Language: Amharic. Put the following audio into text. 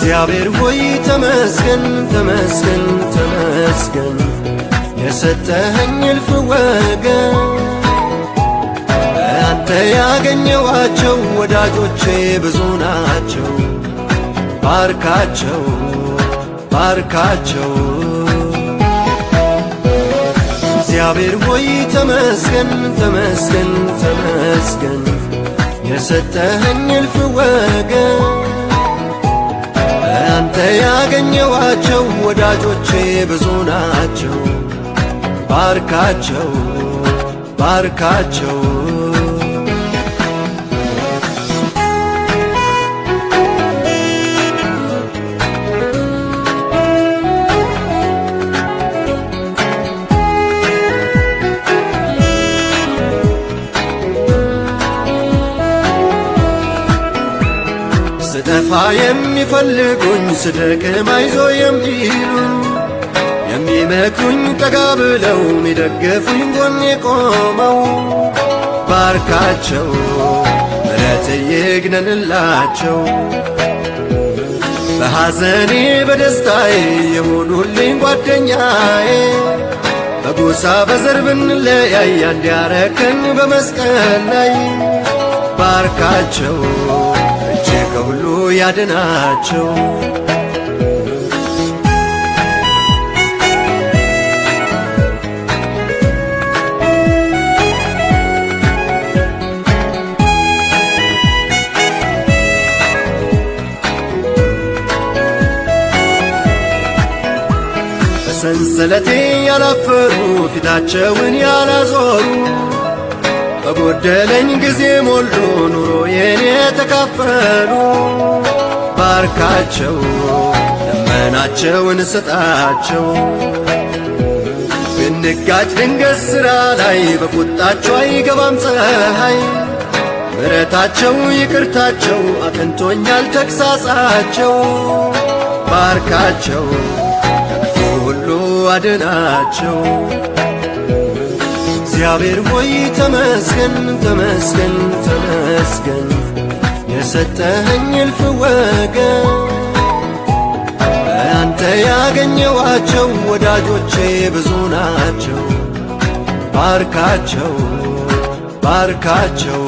እግዚአብሔር ሆይ ተመስገን ተመስገን ተመስገን የሰጠኸኝ እልፍ ወገን አንተ ያገኘዋቸው ወዳጆቼ ብዙ ናቸው። ባርካቸው ባርካቸው እግዚአብሔር ሆይ ተመስገን ተመስገን ተመስገን የሰጠኸኝ እልፍ ወገን አንተ ያገኘዋቸው ወዳጆቼ ብዙ ናቸው። ባርካቸው ባርካቸው ስጠፋ የሚፈልጉኝ ስደክም አይዞ የሚሉኝ የሚመክሩኝ ጠጋ ብለው ሚደግፉኝ ጎኔ ቆመው ባርካቸው ምሕረት ይግነንላቸው በሐዘኔ በደስታዬ የሆኑልኝ ጓደኛዬ በጎሳ በዘር ብንለያይ አንድ ያረከን በመስቀል ላይ ባርካቸው ከሁሉ ያድናቸው በሰንሰለቴ ያላፈሩ ፊታቸውን ያላዞሩ በጎደለኝ ጊዜ ሞሉ ኑሮዬን የተካፈሉ ባርካቸው ልመናቸውን ስጣቸው ብንጋጭ ድንገት ሥራ ላይ በቁጣቸው አይገባም ፀሐይ ምሕረታቸው ይቅርታቸው አቅንቶኛል ተግሣጻቸው ባርካቸው ከክፉ ሁሉ አድናቸው እግዚአብሔር ሆይ ተመስገን ተመስገን ተመስገን የሰጠኸኝ እልፍ ወገን አንተ ያገኘዋቸው ወዳጆቼ ብዙ ናቸው። ባርካቸው ባርካቸው